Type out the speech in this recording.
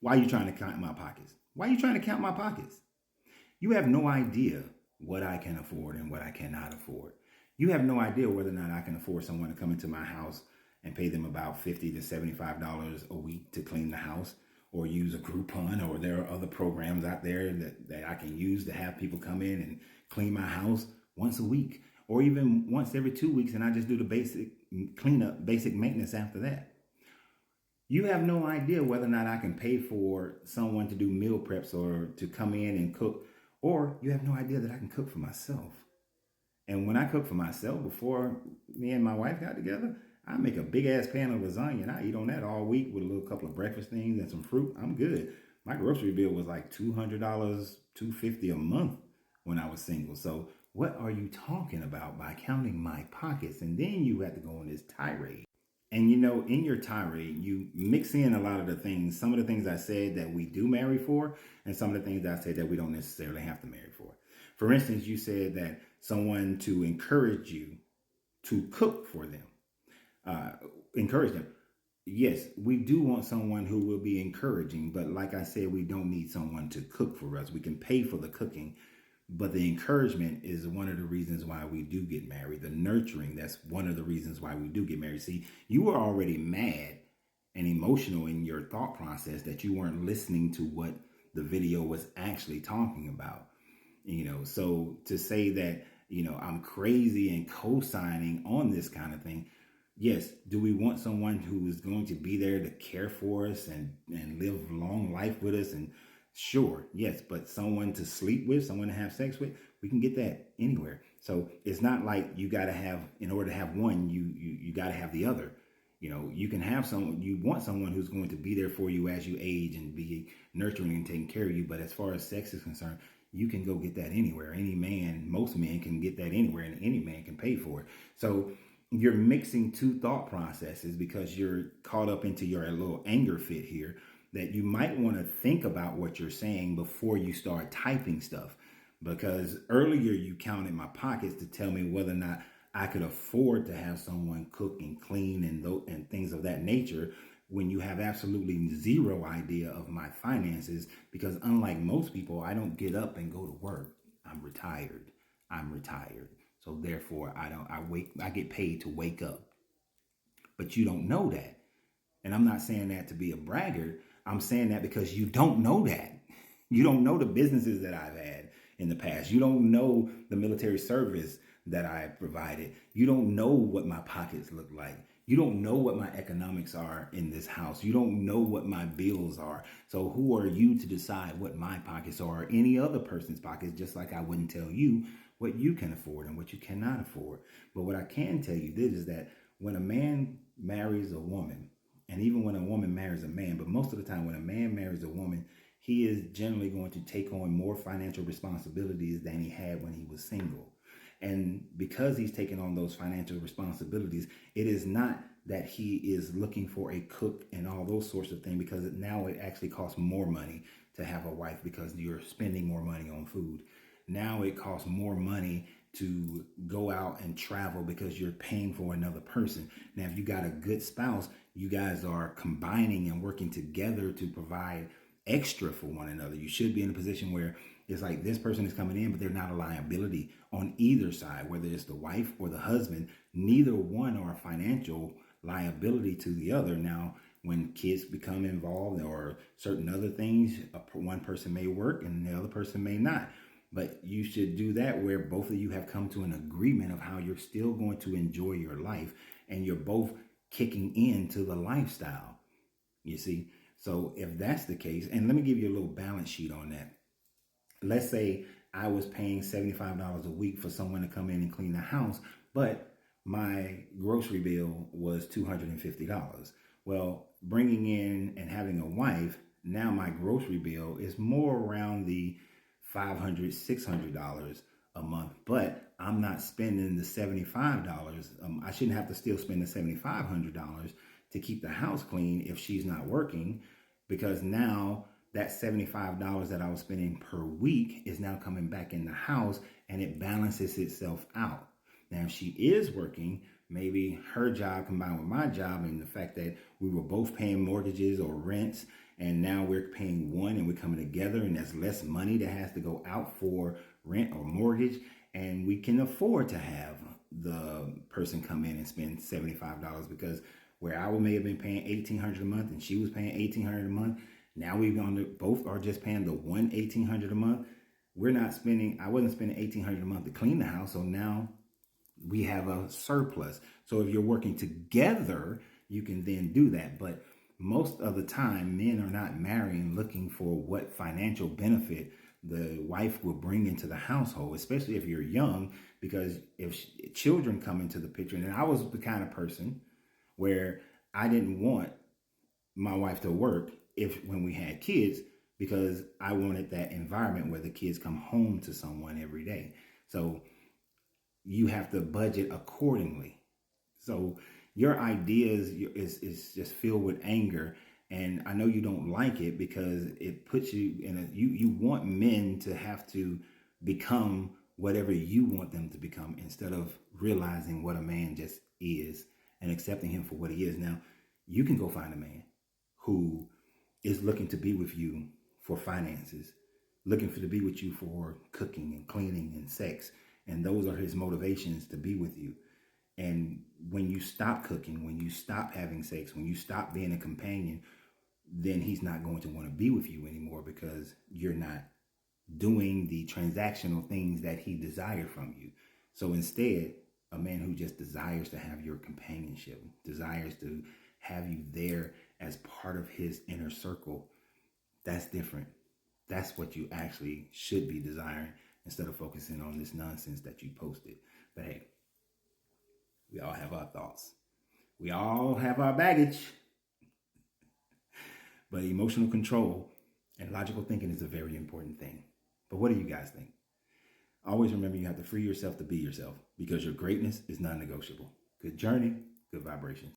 Why are you trying to count my pockets? Why are you trying to count my pockets? You have no idea what I can afford and what I cannot afford. You have no idea whether or not I can afford someone to come into my house and pay them about $50 to $75 a week to clean the house, or use a Groupon, or there are other programs out there that I can use to have people come in and clean my house once a week, or even once every 2 weeks, and I just do the basic cleanup, basic maintenance after that. You have no idea whether or not I can pay for someone to do meal preps or to come in and cook, or you have no idea that I can cook for myself. And when I cook for myself, before me and my wife got together, I make a big ass pan of lasagna and I eat on that all week with a little couple of breakfast things and some fruit. I'm good. My grocery bill was like $200, $250 a month when I was single. So what are you talking about by counting my pockets? And then you have to go on this tirade. And in your tirade, you mix in a lot of the things, some of the things I said that we do marry for, and some of the things that I said that we don't necessarily have to marry for. For instance, you said that someone to encourage you to cook for them, encourage them. Yes, we do want someone who will be encouraging, but like I said, we don't need someone to cook for us. We can pay for the cooking, but the encouragement is one of the reasons why we do get married. The nurturing, that's one of the reasons why we do get married. See, you were already mad and emotional in your thought process that you weren't listening to what the video was actually talking about. So to say that, I'm crazy and co-signing on this kind of thing. Yes, do we want someone who is going to be there to care for us and live long life with us? And sure, yes, but someone to sleep with, someone to have sex with, we can get that anywhere. So it's not like you got to have, in order to have one, you got to have the other. You can have someone, you want someone who's going to be there for you as you age and be nurturing and taking care of you. But as far as sex is concerned, you can go get that anywhere. Any man, most men can get that anywhere, and any man can pay for it. So you're mixing two thought processes because you're caught up into your little anger fit here, that you might want to think about what you're saying before you start typing stuff. Because earlier you counted my pockets to tell me whether or not I could afford to have someone cook and clean and things of that nature, when you have absolutely zero idea of my finances. Because unlike most people, I don't get up and go to work. I'm retired. So therefore I get paid to wake up. But you don't know that. And I'm not saying that to be a braggart. I'm saying that because you don't know that. You don't know the businesses that I've had in the past. You don't know the military service that I provided. You don't know what my pockets look like. You don't know what my economics are in this house. You don't know what my bills are. So who are you to decide what my pockets are, or any other person's pockets, just like I wouldn't tell you what you can afford and what you cannot afford. But what I can tell you this is that when a man marries a woman, and even when a woman marries a man, but most of the time when a man marries a woman, he is generally going to take on more financial responsibilities than he had when he was single. And because he's taking on those financial responsibilities, it is not that he is looking for a cook and all those sorts of things, because now it actually costs more money to have a wife because you're spending more money on food. Now it costs more money to go out and travel because you're paying for another person. Now, if you got a good spouse, you guys are combining and working together to provide extra for one another. You should be in a position where it's like this person is coming in, but they're not a liability on either side, whether it's the wife or the husband. Neither one are a financial liability to the other. Now, when kids become involved or certain other things, one person may work and the other person may not. But you should do that where both of you have come to an agreement of how you're still going to enjoy your life, and you're both kicking into the lifestyle, you see. So if that's the case, and let me give you a little balance sheet on that. Let's say I was paying $75 a week for someone to come in and clean the house, but my grocery bill was $250. Well, bringing in and having a wife, now my grocery bill is more around the $500, $600 a month, but I'm not spending the $75. I shouldn't have to still spend the $7,500 to keep the house clean if she's not working, because now that $75 that I was spending per week is now coming back in the house, and it balances itself out. Now, if she is working, maybe her job combined with my job, and the fact that we were both paying mortgages or rents, and now we're paying one and we're coming together, and there's less money that has to go out for rent or mortgage, and we can afford to have the person come in and spend $75, because where I may have been paying $1,800 a month and she was paying $1,800 a month, now we've gone both are just paying the $1,800 a month. We're not spending, I wasn't spending $1,800 a month to clean the house, so now we have a surplus. So if you're working together, you can then do that. But most of the time, men are not marrying looking for what financial benefit the wife will bring into the household, especially if you're young, because if children come into the picture, and I was the kind of person where I didn't want my wife to work when we had kids, because I wanted that environment where the kids come home to someone every day. So you have to budget accordingly. So your ideas is just filled with anger, and I know you don't like it because it puts you in a you want men to have to become whatever you want them to become, instead of realizing what a man just is and accepting him for what he is. Now, you can go find a man who is looking to be with you for finances, looking to be with you for cooking and cleaning and sex, and those are his motivations to be with you. And when you stop cooking, when you stop having sex, when you stop being a companion, then he's not going to want to be with you anymore, because you're not doing the transactional things that he desired from you. So instead, a man who just desires to have your companionship, desires to have you there as part of his inner circle, that's different. That's what you actually should be desiring, instead of focusing on this nonsense that you posted. But hey, we all have our thoughts. We all have our baggage. But emotional control and logical thinking is a very important thing. But what do you guys think? Always remember, you have to free yourself to be yourself, because your greatness is non-negotiable. Good journey, good vibrations.